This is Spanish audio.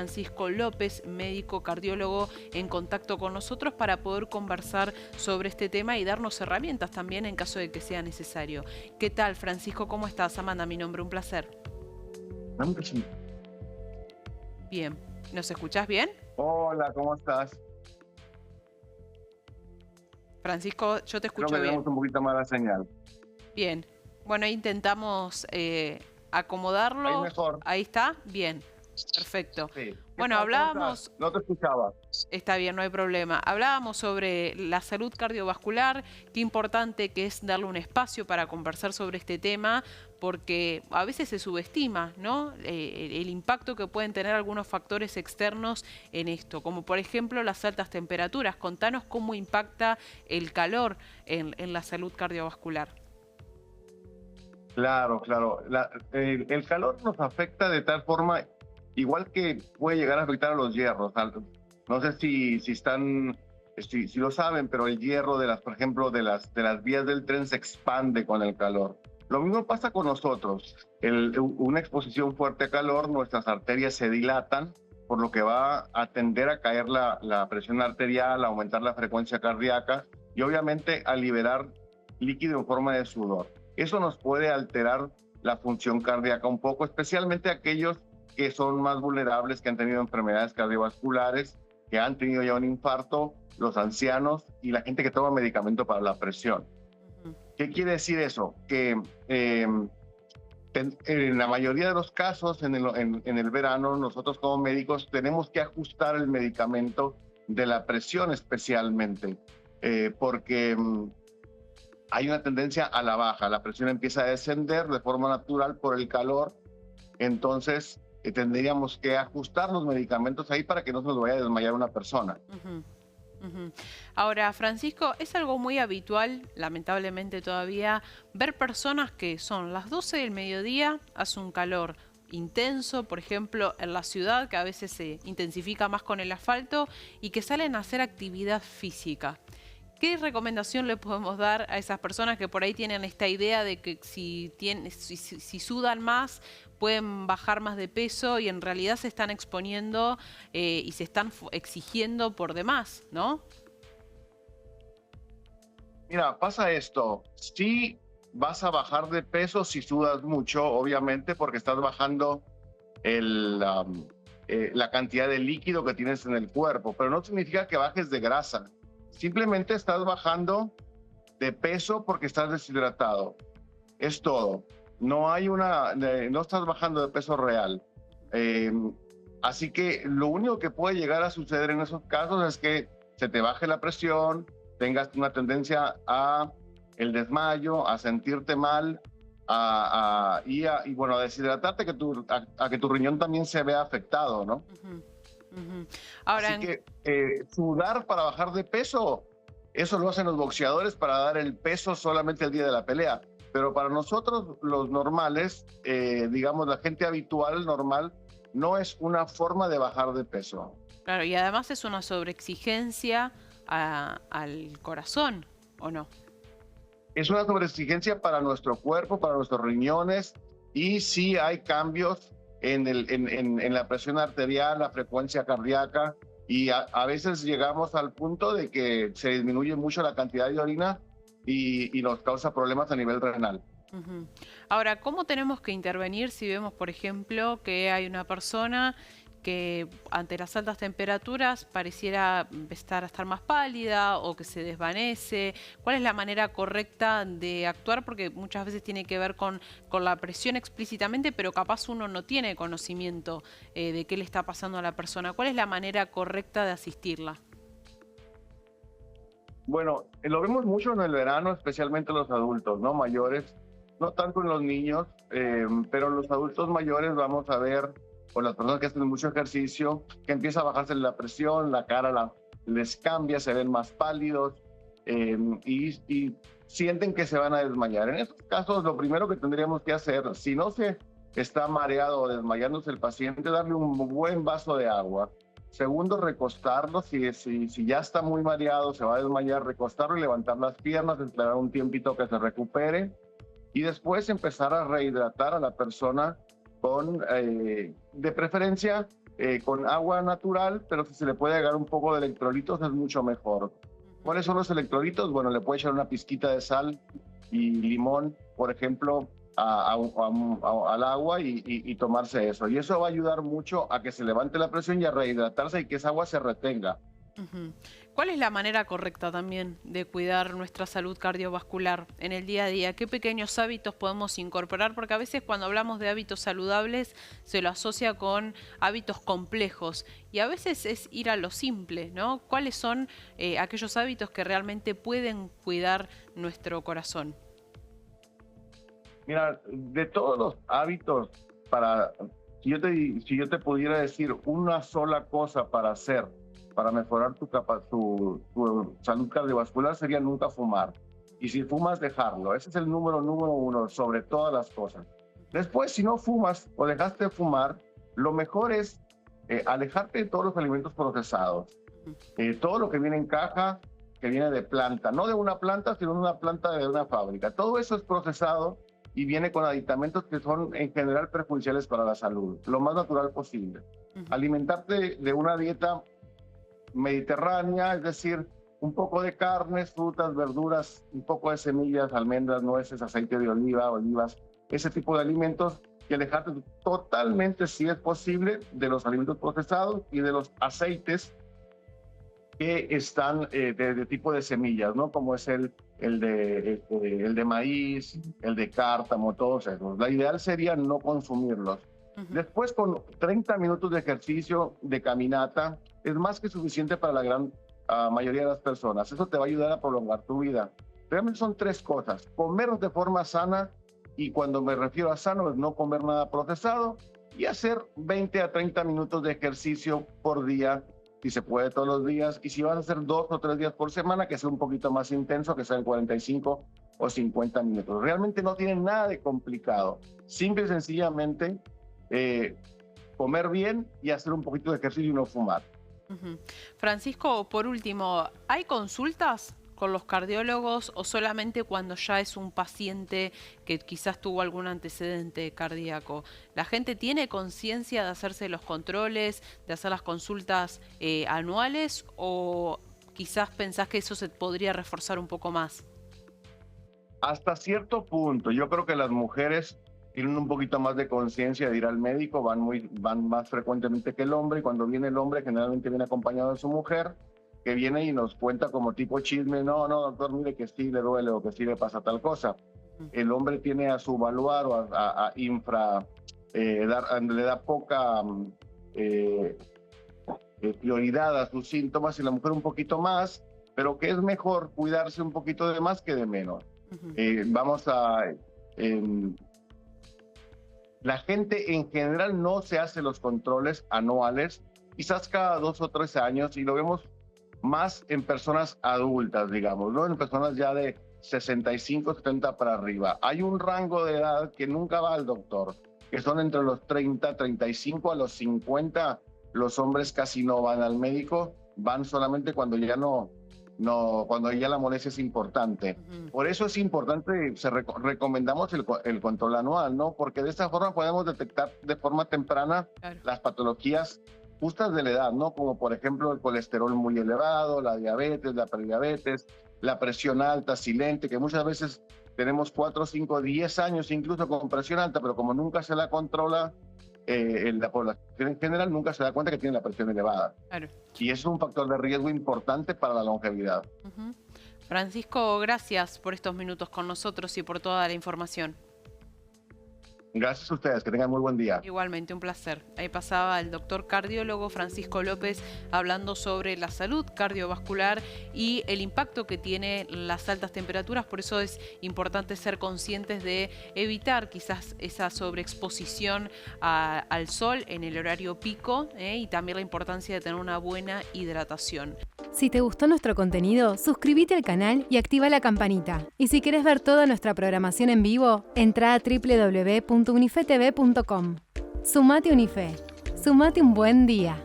Francisco López, médico cardiólogo, en contacto con nosotros para poder conversar sobre este tema y darnos herramientas también en caso de que sea necesario. ¿Qué tal, Francisco? ¿Cómo estás? Amanda, mi nombre, un placer. Bien. ¿Nos escuchás bien? Hola, ¿cómo estás? Francisco, yo te Creo escucho que bien. tenemos un poquito mala señal. Bien. Bueno, ahí intentamos Ahí acomodarlo. mejor. Ahí está. Bien. Perfecto. Sí. ¿Qué Bueno, tal? ¿Cómo estás? hablábamos. No te escuchaba. Está bien, no hay problema. Hablábamos sobre la salud cardiovascular, qué importante que es darle un espacio para conversar sobre este tema, porque a veces se subestima, ¿no? El impacto que pueden tener algunos factores externos en esto, como por ejemplo las altas temperaturas. Contanos cómo impacta el calor en la salud cardiovascular. Claro, claro. El calor nos afecta de tal forma, igual que puede llegar a afectar a los hierros. No sé si lo saben, pero el hierro por ejemplo, de las vías del tren se expande con el calor. Lo mismo pasa con nosotros. Una exposición fuerte a calor, nuestras arterias se dilatan, por lo que va a tender a caer la presión arterial, a aumentar la frecuencia cardíaca y obviamente a liberar líquido en forma de sudor. Eso nos puede alterar la función cardíaca un poco, especialmente aquellos que son más vulnerables, que han tenido enfermedades cardiovasculares, que han tenido ya un infarto, los ancianos y la gente que toma medicamento para la presión. ¿Qué quiere decir eso? Que en la mayoría de los casos, en el verano, nosotros como médicos tenemos que ajustar el medicamento de la presión especialmente, porque hay una tendencia a la baja, la presión empieza a descender de forma natural por el calor, entonces tendríamos que ajustar los medicamentos ahí para que no se nos vaya a desmayar una persona. Ahora, Francisco, es algo muy habitual, lamentablemente todavía, ver personas que son las 12 del mediodía, hace un calor intenso, por ejemplo, en la ciudad, que a veces se intensifica más con el asfalto, y que salen a hacer actividad física. ¿Qué recomendación le podemos dar a esas personas que por ahí tienen esta idea de que si sudan más pueden bajar más de peso y en realidad se están exponiendo y se están exigiendo por demás, ¿no? Mira, pasa esto, sí vas a bajar de peso si sudas mucho, obviamente, porque estás bajando la cantidad de líquido que tienes en el cuerpo, pero no significa que bajes de grasa. Simplemente estás bajando de peso porque estás deshidratado. Es todo. No estás bajando de peso real. Eh, Así que lo único que puede llegar a suceder en esos casos es que se te baje la presión, tengas una tendencia a el desmayo, a sentirte mal, y bueno, a deshidratarte, a que tu riñón también se vea afectado, ¿no? Ahora, Así que sudar para bajar de peso, eso lo hacen los boxeadores para dar el peso solamente el día de la pelea. Pero para nosotros, los normales, digamos, la gente habitual, normal, no es una forma de bajar de peso. claro, y además es una sobreexigencia al corazón, ¿o no? Es una sobreexigencia para nuestro cuerpo, para nuestros riñones, y sí hay cambios en la presión arterial, la frecuencia cardíaca, y a veces llegamos al punto de que se disminuye mucho la cantidad de orina y nos causa problemas a nivel renal. Ahora, ¿cómo tenemos que intervenir si vemos, por ejemplo, que hay una persona que ante las altas temperaturas pareciera estar más pálida o que se desvanece? ¿Cuál es la manera correcta de actuar? Porque muchas veces tiene que ver con la presión explícitamente, pero capaz uno no tiene conocimiento de qué le está pasando a la persona. ¿Cuál es la manera correcta de asistirla? Bueno, lo vemos mucho en el verano, especialmente los adultos, ¿no? Mayores, no tanto en los niños, pero en los adultos mayores vamos a ver, o las personas que hacen mucho ejercicio, que empieza a bajarse la presión, la cara les cambia, se ven más pálidos, y sienten que se van a desmayar. En estos casos, lo primero que tendríamos que hacer, si no se está mareado o desmayándose el paciente, darle un buen vaso de agua. Segundo, recostarlo. Si ya está muy mareado, se va a desmayar, recostarlo y levantar las piernas, esperar un tiempito que se recupere y después empezar a rehidratar a la persona con, de preferencia, con agua natural, pero si se le puede agregar un poco de electrolitos es mucho mejor. ¿Cuáles son los electrolitos? Bueno, le puede echar una pizquita de sal y limón, por ejemplo, al agua y tomarse eso. Y eso va a ayudar mucho a que se levante la presión y a rehidratarse y que esa agua se retenga. Ujú. ¿Cuál es la manera correcta también de cuidar nuestra salud cardiovascular en el día a día? ¿Qué pequeños hábitos podemos incorporar? Porque a veces cuando hablamos de hábitos saludables se lo asocia con hábitos complejos y a veces es ir a lo simple, ¿no? ¿Cuáles son aquellos hábitos que realmente pueden cuidar nuestro corazón? Mira, de todos los hábitos, si yo te pudiera decir una sola cosa para hacer, para mejorar tu salud cardiovascular, sería nunca fumar. Y si fumas, dejarlo. Ese es el número uno sobre todas las cosas. Después, si no fumas o dejaste de fumar, lo mejor es alejarte de todos los alimentos procesados. Todo lo que viene en caja, que viene de planta, no de una planta, sino de una planta de una fábrica. Todo eso es procesado y viene con aditamentos que son en general perjudiciales para la salud, lo más natural posible. Alimentarte de una dieta mediterránea, es decir, un poco de carnes, frutas, verduras, un poco de semillas, almendras, nueces, aceite de oliva, olivas, ese tipo de alimentos, y alejarte totalmente, si es posible, de los alimentos procesados y de los aceites que están de tipo de semillas, ¿no? Como es el de maíz, el de cártamo, todos esos. La ideal sería no consumirlos. Después, con 30 minutos de ejercicio, de caminata, es más que suficiente para la gran mayoría de las personas. Eso te va a ayudar a prolongar tu vida. Realmente son tres cosas. Comer de forma sana, y cuando me refiero a sano es no comer nada procesado, y hacer 20 a 30 minutos de ejercicio por día, si se puede todos los días, y si vas a hacer 2 o 3 días por semana, que sea un poquito más intenso, que sean 45 o 50 minutos. Realmente no tiene nada de complicado. Simple y sencillamente comer bien y hacer un poquito de ejercicio y no fumar. Francisco, por último, ¿hay consultas con los cardiólogos o solamente cuando ya es un paciente que quizás tuvo algún antecedente cardíaco? ¿La gente tiene conciencia de hacerse los controles, de hacer las consultas anuales o quizás pensás que eso se podría reforzar un poco más? Hasta cierto punto, yo creo que las mujeres tienen un poquito más de conciencia de ir al médico, van más frecuentemente que el hombre, y cuando viene el hombre generalmente viene acompañado de su mujer, que viene y nos cuenta como tipo chisme: no, doctor, mire que sí le duele o que sí le pasa tal cosa. El hombre tiene a subvaluar o le da poca prioridad a sus síntomas, y la mujer un poquito más, pero que es mejor cuidarse un poquito de más que de menos. La gente en general no se hace los controles anuales, quizás cada 2 o 3 años, y lo vemos más en personas adultas, digamos, ¿no? En personas ya de 65, 70 para arriba. Hay un rango de edad que nunca va al doctor, que son entre los 30, 35 a los 50. Los hombres casi no van al médico, van solamente cuando ya cuando ya la molestia es importante. Por eso es importante, recomendamos el control anual, ¿no? Porque de esta forma podemos detectar de forma temprana las patologías justas de la edad, ¿no? Como por ejemplo el colesterol muy elevado, la diabetes, la prediabetes, la presión alta, silente, que muchas veces tenemos 4, 5, 10 años incluso con presión alta, pero como nunca se la controla, la población en general nunca se da cuenta que tiene la presión elevada. Y eso es un factor de riesgo importante para la longevidad. Francisco, gracias por estos minutos con nosotros y por toda la información. Gracias a ustedes, que tengan muy buen día. Igualmente, un placer. Ahí pasaba el doctor cardiólogo Francisco López hablando sobre la salud cardiovascular y el impacto que tiene las altas temperaturas. Por eso es importante ser conscientes de evitar quizás esa sobreexposición al sol en el horario pico y también la importancia de tener una buena hidratación. Si te gustó nuestro contenido, suscríbete al canal y activa la campanita. Y si querés ver toda nuestra programación en vivo, entra a www.unifetv.com. Sumate Unife. Sumate un buen día.